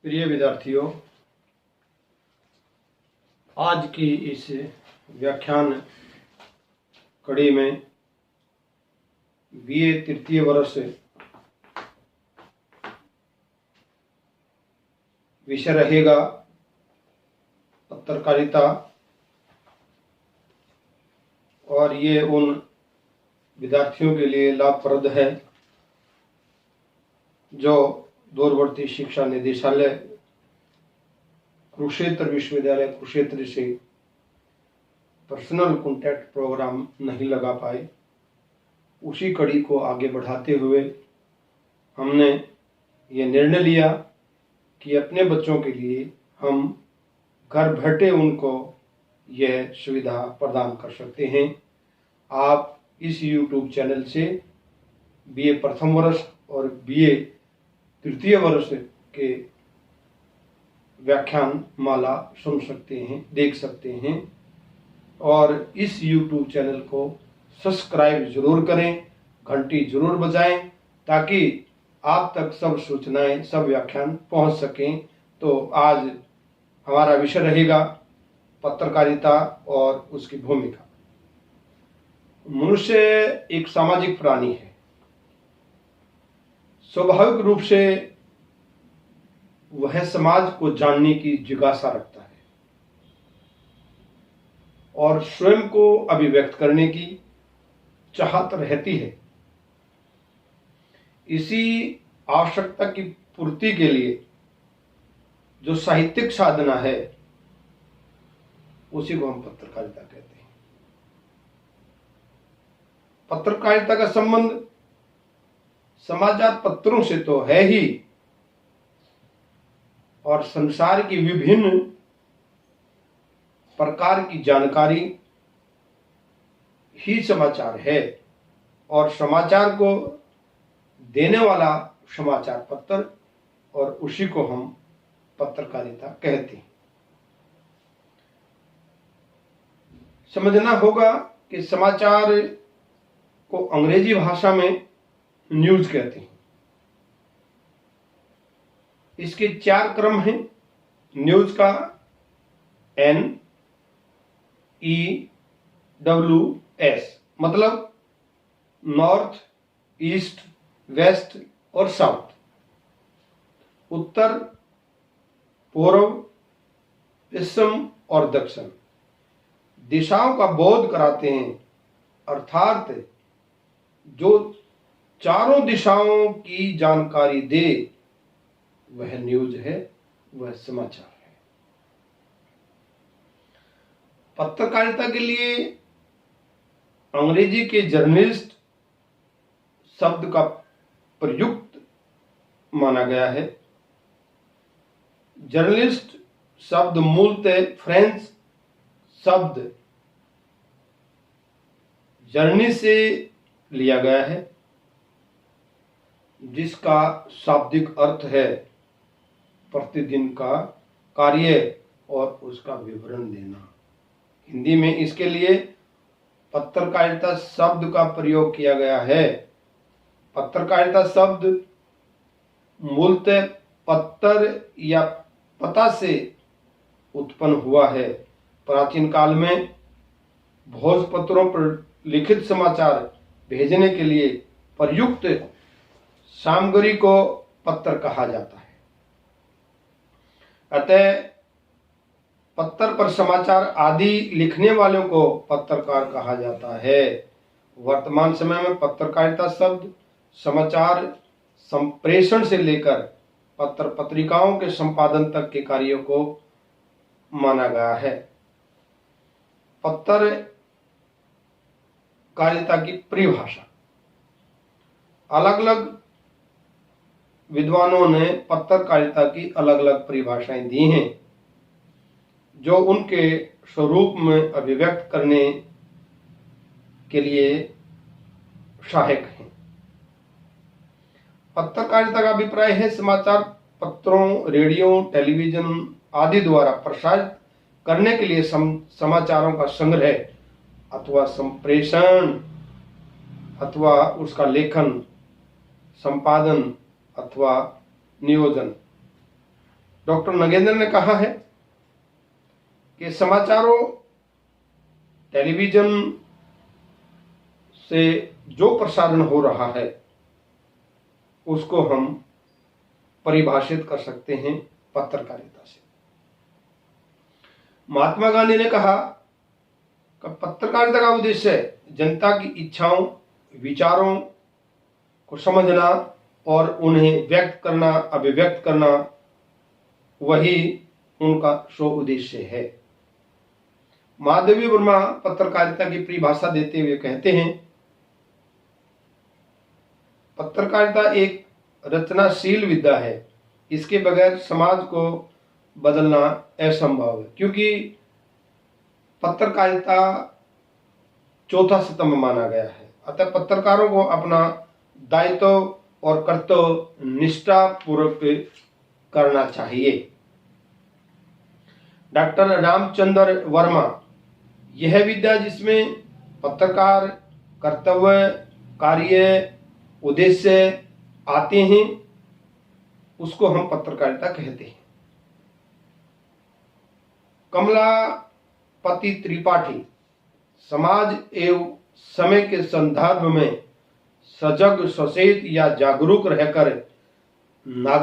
प्रिय विद्यार्थियों, आज की इस व्याख्यान कड़ी में बीए तृतीय वर्ष विषय रहेगा पत्रकारिता। और ये उन विद्यार्थियों के लिए लाभप्रद है जो दूरवर्ती शिक्षा निदेशालय कुरुक्षेत्र विश्वविद्यालय कुरुक्षेत्र से पर्सनल कॉन्टैक्ट प्रोग्राम नहीं लगा पाए। उसी कड़ी को आगे बढ़ाते हुए हमने ये निर्णय लिया कि अपने बच्चों के लिए हम घर बैठे उनको यह सुविधा प्रदान कर सकते हैं। आप इस YouTube चैनल से बीए प्रथम वर्ष और बीए तृतीय वर्ष के व्याख्यान माला सुन सकते हैं, देख सकते हैं। और इस YouTube चैनल को सब्सक्राइब जरूर करें, घंटी जरूर बजाएं ताकि आप तक सब सूचनाएं, सब व्याख्यान पहुंच सकें। तो आज हमारा विषय रहेगा पत्रकारिता और उसकी भूमिका। मनुष्य एक सामाजिक प्राणी है। स्वाभाविक रूप से वह समाज को जानने की जिज्ञासा रखता है और स्वयं को अभिव्यक्त करने की चाहत रहती है। इसी आवश्यकता की पूर्ति के लिए जो साहित्यिक साधना है उसी को हम पत्रकारिता कहते हैं। पत्रकारिता का संबंध समाचार पत्रों से तो है ही, और संसार की विभिन्न प्रकार की जानकारी ही समाचार है, और समाचार को देने वाला समाचार पत्र, और उसी को हम पत्रकारिता कहते हैं। समझना होगा कि समाचार को अंग्रेजी भाषा में न्यूज कहते हैं। इसके 4 क्रम हैं। न्यूज का NEWS मतलब नॉर्थ, ईस्ट, वेस्ट और साउथ, उत्तर, पूर्व, पश्चिम और दक्षिण। दिशाओं का बोध कराते हैं, अर्थात जो चारों दिशाओं की जानकारी दे वह न्यूज है, वह समाचार है। पत्रकारिता के लिए अंग्रेजी के जर्नलिस्ट शब्द का प्रयुक्त माना गया है। जर्नलिस्ट शब्द मूलतः फ्रेंच शब्द जर्नी से लिया गया है, जिसका शाब्दिक अर्थ है प्रतिदिन का कार्य और उसका विवरण देना। हिंदी में इसके लिए पत्रकारिता शब्द का प्रयोग किया गया है। पत्रकारिता शब्द मूलतः पत्र या पता से उत्पन्न हुआ है। प्राचीन काल में भोजपत्रों पर लिखित समाचार भेजने के लिए प्रयुक्त सामग्री को पत्र कहा जाता है। अतः पत्र पर समाचार आदि लिखने वालों को पत्रकार कहा जाता है। वर्तमान समय में पत्रकारिता शब्द समाचार संप्रेषण से लेकर पत्र पत्रिकाओं के संपादन तक के कार्यों को माना गया है। पत्रकारिता की परिभाषा अलग अलग विद्वानों ने पत्रकारिता की अलग अलग परिभाषाएं दी हैं, जो उनके स्वरूप में अभिव्यक्त करने के लिए सहायक हैं। पत्रकारिता का अभिप्राय है समाचार पत्रों, रेडियो, टेलीविजन आदि द्वारा प्रसारित करने के लिए समाचारों का संग्रह अथवा संप्रेषण अथवा उसका लेखन, संपादन अथवा नियोजन। डॉक्टर नगेंद्र ने कहा है कि समाचारों, टेलीविजन से जो प्रसारण हो रहा है उसको हम परिभाषित कर सकते हैं पत्रकारिता से। महात्मा गांधी ने कहा कि पत्रकारिता का उद्देश्य जनता की इच्छाओं, विचारों को समझना और उन्हें व्यक्त करना, अभिव्यक्त करना, वही उनका शो उद्देश्य है। माधवी वर्मा पत्रकारिता की परिभाषा देते हुए कहते हैं, पत्रकारिता एक रचनाशील विद्या है। इसके बगैर समाज को बदलना असंभव है, क्योंकि पत्रकारिता चौथा स्तंभ माना गया है। अतः पत्रकारों को अपना दायित्व और कर्तव्य निष्ठा पूर्वक करना चाहिए। डॉक्टर रामचंद्र वर्मा, यह विद्या जिसमें पत्रकार कर्तव्य, कार्य, उद्देश्य आते हैं उसको हम पत्रकारिता कहते हैं। कमलापति त्रिपाठी, समाज एवं समय के संदर्भ में सजग, सचेत या जागरूक रहकर नागरिक